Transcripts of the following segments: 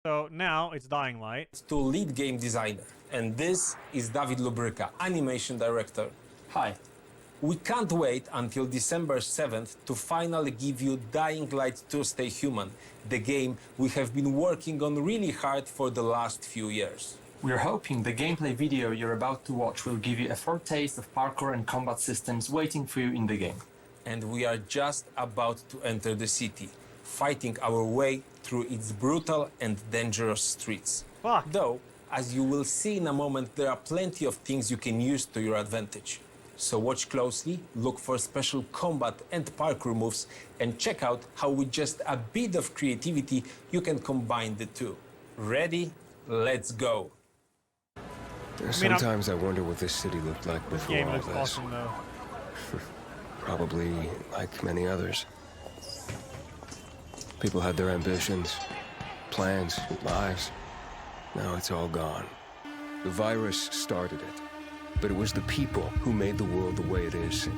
So now it's Dying Light. To lead game designer, and this is David Lubryka, animation director. Hi. We can't wait until December 7th to finally give you Dying Light 2 Stay Human, the game we have been working on really hard for the last few years. We're hoping the gameplay video you're about to watch will give you a foretaste of parkour and combat systems waiting for you in the game. And we are just about to enter the city, fighting our way through its brutal and dangerous streets. Fuck. Though, as you will see in a moment, there are plenty of things you can use to your advantage. So watch closely, look for special combat and parkour moves, and check out how with just a bit of creativity you can combine the two. Ready? Let's go! Sometimes I wonder what this city looked like This before game all looks this. awesome though. Probably like many others. People had their ambitions, plans, lives. Now it's all gone. The virus started it, but it was the people who made the world the way it is.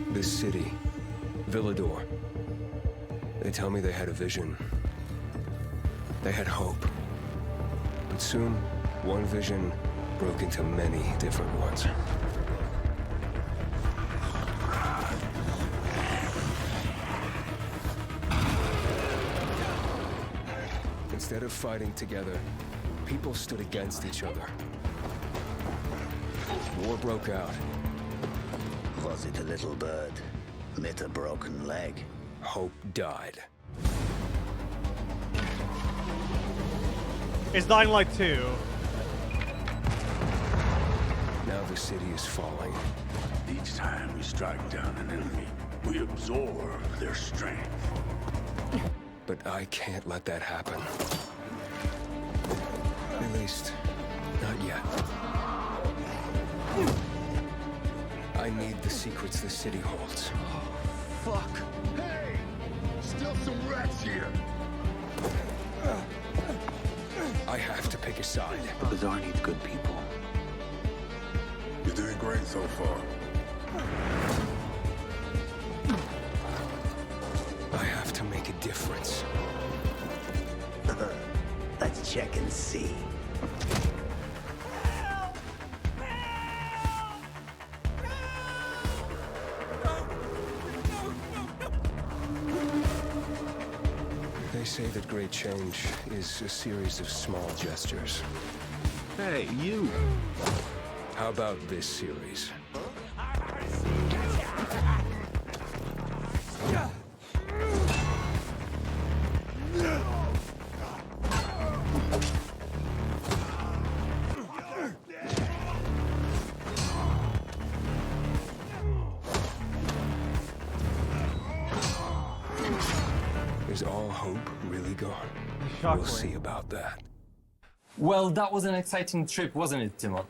This city, Villador. They tell me they had a vision. They had hope. But soon, one vision broke into many different ones. Instead of fighting together, people stood against each other. War broke out. Was it a little bird? Lit a broken leg? Hope died. It's Dying Light 2. Now the city is falling. Each time we strike down an enemy, we absorb their strength. But I can't let that happen. At least, not yet. I need the secrets the city holds. Fuck! Hey! Still some rats here! I have to pick a side. The Bazaar needs good people. You're doing great so far. I have to make a difference. Let's check and see. They say that great change is a series of small gestures. Hey, you! How about this series? Is all hope really gone? Shockwave. We'll see about that. Well, that was an exciting trip, wasn't it, Timon?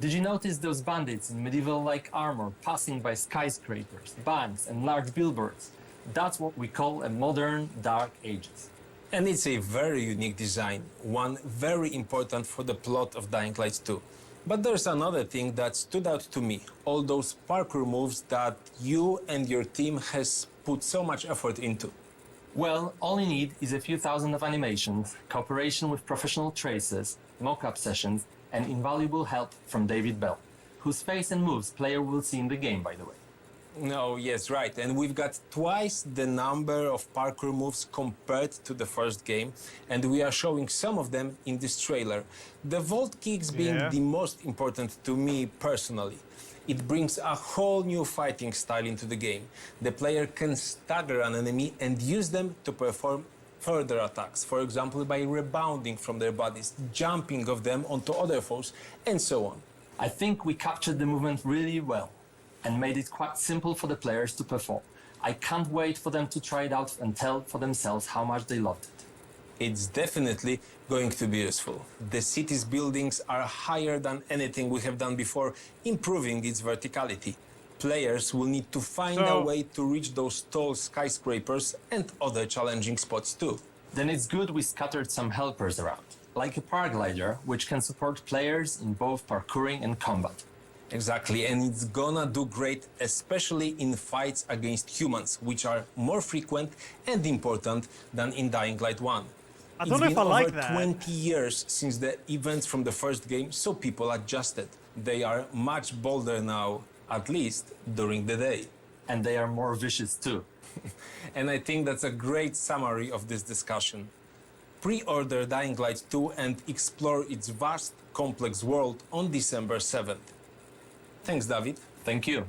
Did you notice those bandits in medieval-like armor passing by skyscrapers, banks, and large billboards? That's what we call a modern Dark Ages. And it's a very unique design, one very important for the plot of Dying Light 2. But there's another thing that stood out to me, all those parkour moves that you and your team has put so much effort into. Well, all you need is a few thousand of animations, cooperation with professional tracers, mock-up sessions, and invaluable help from David Bell, whose face and moves player will see in the game, by the way. No, yes, right. And we've got twice the number of parkour moves compared to the first game, and we are showing some of them in this trailer. The vault kicks being the most important to me personally. It brings a whole new fighting style into the game. The player can stagger an enemy and use them to perform further attacks, for example by rebounding from their bodies, jumping off them onto other foes, and so on. I think we captured the movement really well and made it quite simple for the players to perform. I can't wait for them to try it out and tell for themselves how much they loved it. It's definitely going to be useful. The city's buildings are higher than anything we have done before, improving its verticality. Players will need to find a way to reach those tall skyscrapers and other challenging spots too. Then it's good we scattered some helpers around, like a paraglider, which can support players in both parkouring and combat. Exactly, and it's gonna do great, especially in fights against humans, which are more frequent and important than in Dying Light 1. I don't know if I like that. 20 years since the events from the first game, so people adjusted. They are much bolder now, at least during the day. And they are more vicious too. And I think that's a great summary of this discussion. Pre-order Dying Light 2 and explore its vast, complex world on December 7th. Thanks, David. Thank you.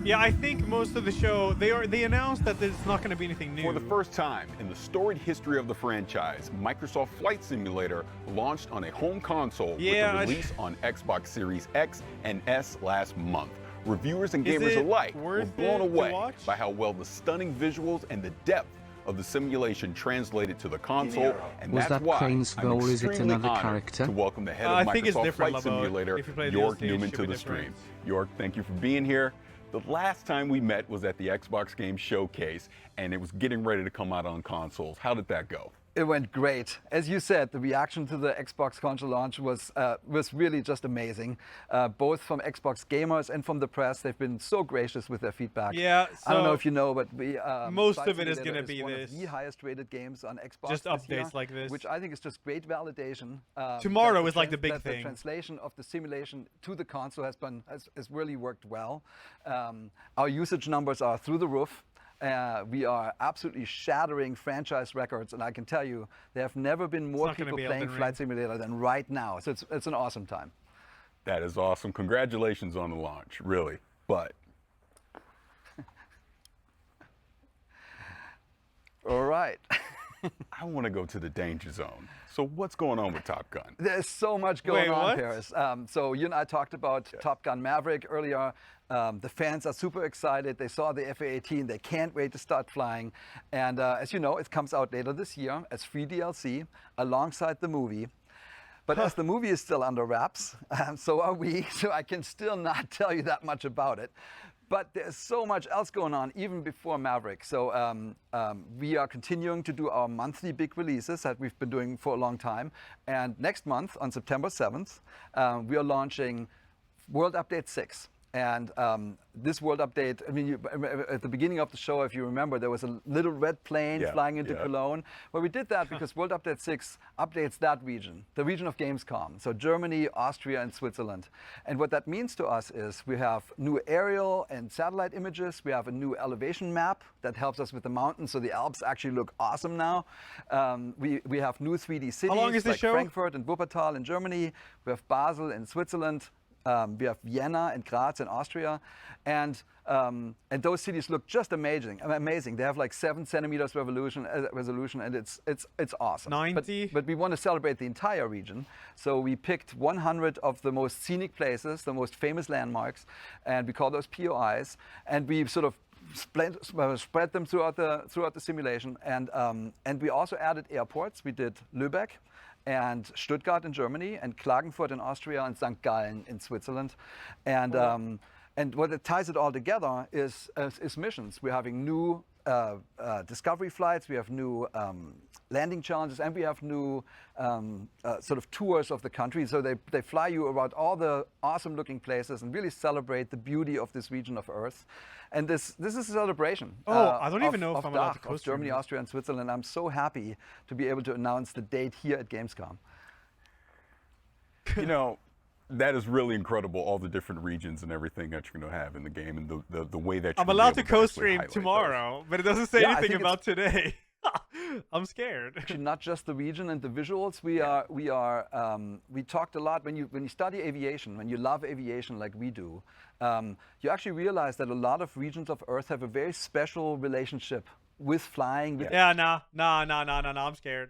Yeah, I think most of the show they announced that there's not going to be anything new. For the first time in the storied history of the franchise, Microsoft Flight Simulator launched on a home console with the release on Xbox Series X and S last month. Reviewers and gamers alike were blown away by how well the stunning visuals and the depth of the simulation translated to the console, and Was that's that why Crane's I'm goal? Is it extremely another honored character? to welcome the head I of think it's Microsoft different, Flight Labo. Simulator, If you play the York DLC, it Newman, should to be the different. stream. York, thank you for being here. The last time we met was at the Xbox Game Showcase, and it was getting ready to come out on consoles. How did that go? It went great. As you said, the reaction to the Xbox console launch was really just amazing. Both from Xbox gamers and from the press, they've been so gracious with their feedback. Yeah, I don't know so if you know, but most Flight of it is Simulator going to be one this. of the highest-rated games on Xbox. Just this year, updates like this. which I think is just great validation. Tomorrow that is like the big that thing. The translation of the simulation to the console has really worked well. Our usage numbers are through the roof. We are absolutely shattering franchise records, and I can tell you, there have never been more not gonna people be playing Elden Flight Ring. Simulator than right now. So it's an awesome time. That is awesome. Congratulations on the launch, really. But All right. I want to go to the danger zone. So what's going on with Top Gun? There's so much going Wait, on, what? Paris. So you and I talked about Top Gun Maverick earlier. The fans are super excited. They saw the FA-18. They can't wait to start flying. And as you know, it comes out later this year as free DLC alongside the movie. But as the movie is still under wraps, so are we. So I can still not tell you that much about it. But there's so much else going on even before Maverick. So we are continuing to do our monthly big releases that we've been doing for a long time. And next month, on September 7th, we are launching World Update 6. And this world update, I mean, at the beginning of the show, if you remember, there was a little red plane flying into Cologne. Well, we did that because World Update 6 updates that region, the region of Gamescom. So Germany, Austria, and Switzerland. And what that means to us is we have new aerial and satellite images. We have a new elevation map that helps us with the mountains. So the Alps actually look awesome now. We have new 3D cities long is this like show? Frankfurt and Wuppertal in Germany. We have Basel in Switzerland. We have Vienna and Graz in Austria, and those cities look just amazing. They have like 7 centimeters resolution, and it's awesome. 90? But we want to celebrate the entire region, so we picked 100 of the most scenic places, the most famous landmarks, and we call those POIs, and we sort of spread them throughout the simulation, and we also added airports. We did Lübeck and Stuttgart in Germany, and Klagenfurt in Austria, and St. Gallen in Switzerland. And what it ties it all together is missions. We're having new discovery flights, we have new landing challenges, and we have new sort of tours of the country. So they fly you around all the awesome looking places and really celebrate the beauty of this region of Earth. And this is a celebration. I don't even know if I'm allowed to of co-stream Germany, this. Austria, and Switzerland. I'm so happy to be able to announce the date here at Gamescom. You know, that is really incredible, all the different regions and everything that you're going to have in the game, and the way that you're I'm gonna be allowed to able actually co-stream highlight tomorrow, but it doesn't say Yeah, I anything think about today. I'm scared. Actually, not just the region and the visuals. We talked a lot when you study aviation, when you love aviation like we do. You actually realize that a lot of regions of Earth have a very special relationship with flying. Yeah, nah, I'm scared.